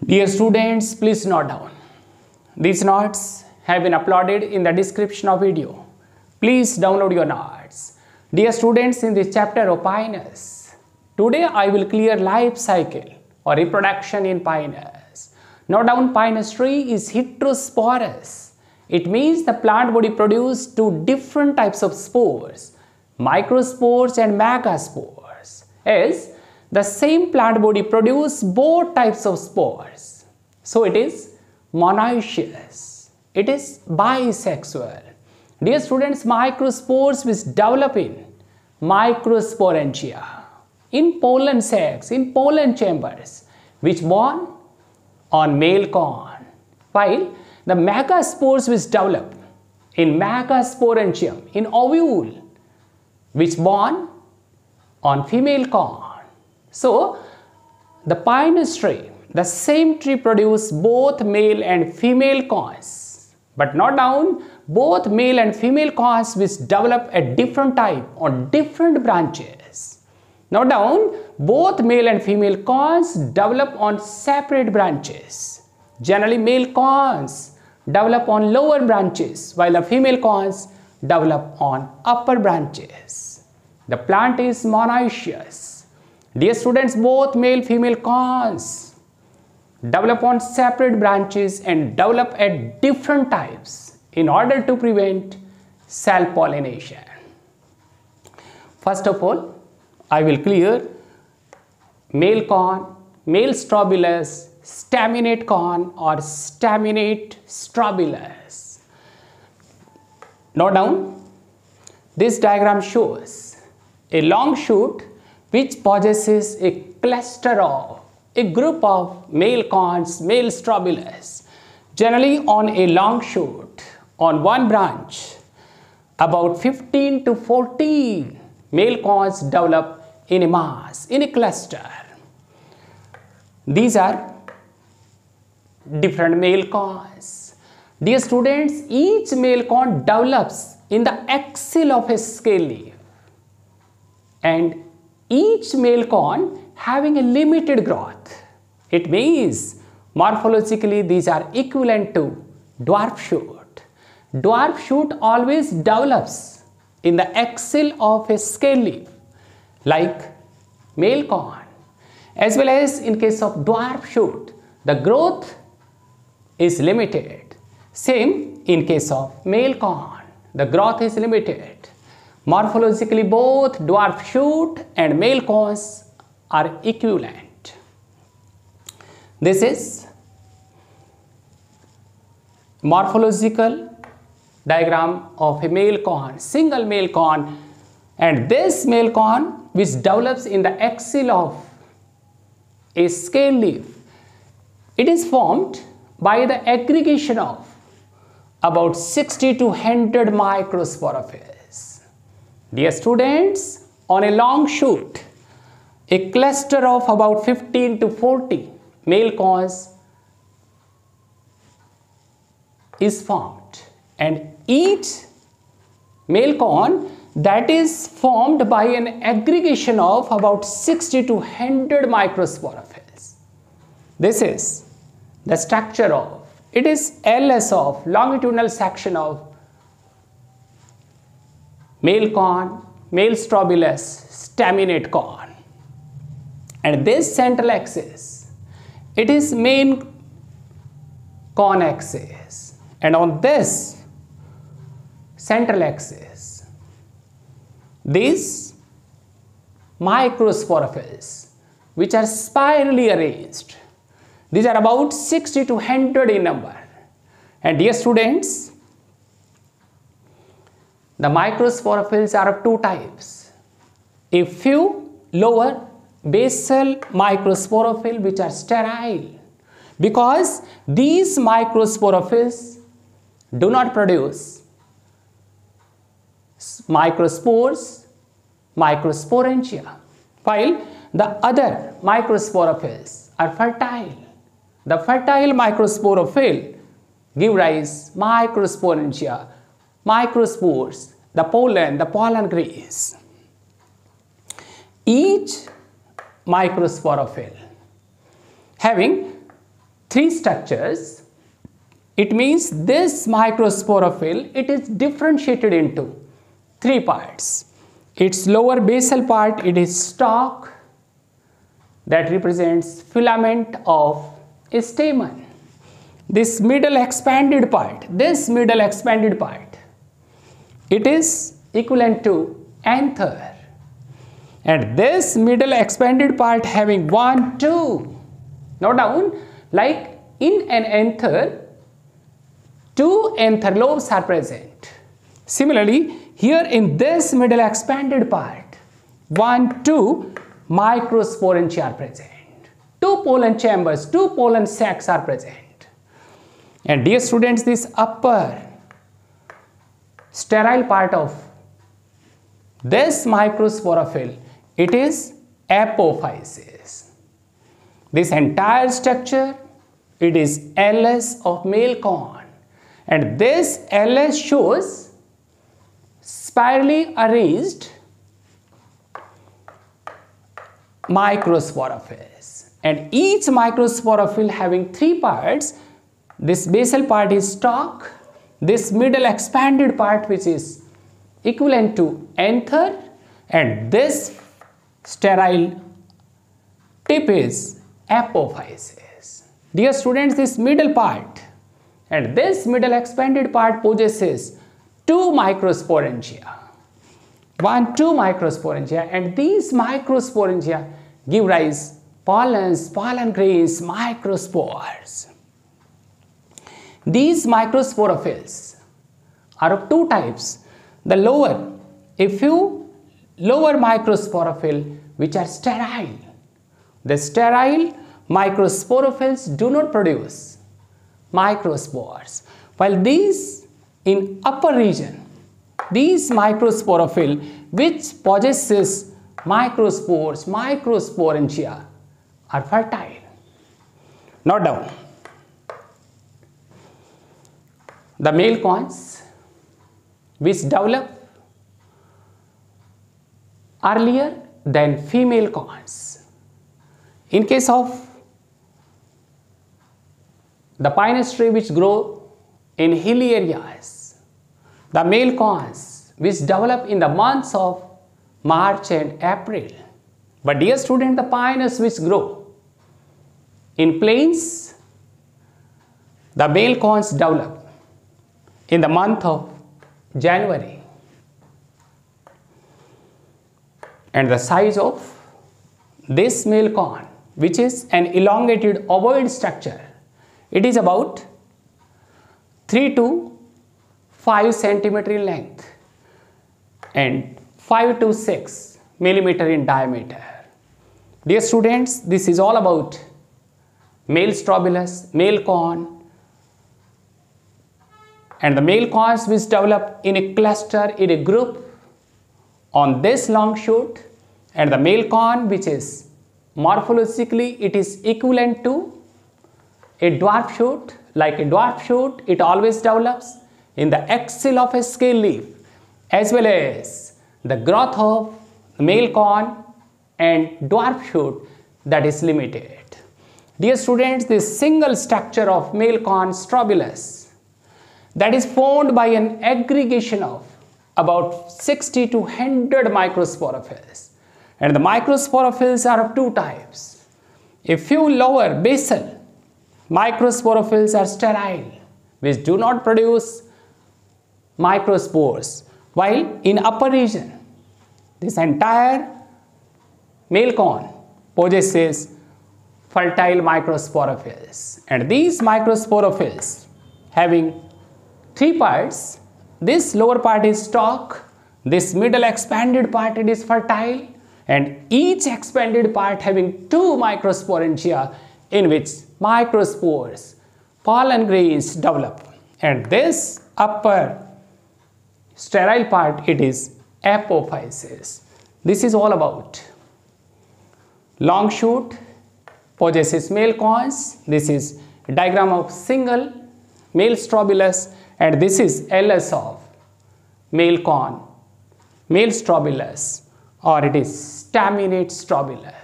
Dear students, please note down. These notes have been uploaded in the description of video. Please download your notes. Dear students, in this chapter of Pinus, today I will clear life cycle or reproduction in Pinus. Note down, Pinus tree is heterosporous. It means the plant body produces two different types of spores, microspores and megaspores. As the same plant body produces both types of spores, so it is monoecious. It is bisexual. Dear students, microspores which develop in microsporangia, in pollen sacs, in pollen chambers, which born on male corn, while the megaspores which develop in megasporangium, in ovule, which born on female corn. So, the Pinus tree, the same tree produce both male and female corns. But note down, both male and female corns which develop at different type on different branches. Note down, both male and female corns develop on separate branches. Generally, male corns develop on lower branches, while the female corns develop on upper branches. The plant is monoecious. Dear students, both male-female corns develop on separate branches and develop at different types in order to prevent self-pollination. First of all, I will clear male corn, male Strobilus, staminate corn or staminate Strobilus. Note down, this diagram shows a long shoot which possesses a cluster of a group of male corns, male Strobilus. Generally on a long shoot, on one branch, about 15 to 14 male corns develop in a mass, in a cluster. These are different male corns. Dear students, each male corn develops in the axil of a scale leaf, and each male corn having a limited growth. It means morphologically these are equivalent to dwarf shoot. Dwarf shoot always develops in the axil of a scale leaf like male corn, as well as in case of dwarf shoot the growth is limited. Same in case of male corn, the growth is limited. Morphologically, both dwarf shoot and male corns are equivalent. This is morphological diagram of a male corn, single male corn, and this male corn which develops in the axil of a scale leaf. It is formed by the aggregation of about 60 to 100 microsporophylls. Dear students, on a long shoot, a cluster of about 15 to 40 male corns is formed, and each male corn that is formed by an aggregation of about 60 to 100 microsporophylls. This is the structure of, it is LS of longitudinal section of male corn, male Strobilus, staminate corn. And this central axis, it is main corn axis, and on this central axis, these microsporophylls which are spirally arranged, these are about 60 to 100 in number. And dear students, the microsporophylls are of two types. A few lower basal microsporophylls which are sterile, because these microsporophylls do not produce microspores, microsporangia, while the other microsporophylls are fertile. The fertile microsporophyll give rise microsporangia, microspores, the pollen grains. Each microsporophyll having three structures, it means this microsporophyll, it is differentiated into three parts. Its lower basal part, it is stalk that represents filament of a stamen. This middle expanded part, it is equivalent to anther. And this middle expanded part having 1, 2, note down, like in an anther, 2 anther lobes are present. Similarly, here in this middle expanded part, 1, 2 microsporangia are present. 2 pollen chambers, 2 pollen sacs are present. And dear students, this upper sterile part of this microsporophyll, it is apophysis. This entire structure, it is LS of male corn, and this LS shows spirally arranged microsporophylls, and each microsporophyll having three parts. This basal part is stalk, this middle expanded part which is equivalent to anther, and this sterile tip is apophysis. Dear students, this middle part and this middle expanded part possesses 2 microsporangia. 1, 2 microsporangia, and these microsporangia give rise pollens, pollen grains, microspores. These microsporophylls are of two types. The lower, a few lower microsporophyll which are sterile. The sterile microsporophylls do not produce microspores, while these in upper region, these microsporophyll which possesses microspores, microsporangia, are fertile. Note down. The male cones which develop earlier than female cones. In case of the Pinus tree which grow in hilly areas, the male cones which develop in the months of March and April. But dear student, the Pinus which grow in plains, the male cones develop in the month of January. And the size of this male cone, which is an elongated ovoid structure, it is about 3 to 5 centimeter in length and 5 to 6 millimeter in diameter. Dear students, this is all about male Strobilus, male cone, and the male cones which develop in a cluster, in a group on this long shoot, and the male cone which is morphologically it is equivalent to a dwarf shoot. Like a dwarf shoot, it always develops in the axil of a scale leaf, as well as the growth of male cone and dwarf shoot, that is limited. Dear students, this single structure of male cone Strobilus, that is formed by an aggregation of about 60 to 100 microsporophylls, and the microsporophylls are of two types. A few lower basal microsporophylls are sterile, which do not produce microspores, while in upper region this entire male cone possesses fertile microsporophylls, and these microsporophylls having three parts. This lower part is stalk, this middle expanded part it is fertile, and each expanded part having 2 microsporangia in which microspores, pollen grains develop, and this upper sterile part it is apophysis. This is all about long shoot possesses male cones. This is a diagram of single male Strobilus, and this is LS of male cone, male Strobilus, or it is staminate Strobilus.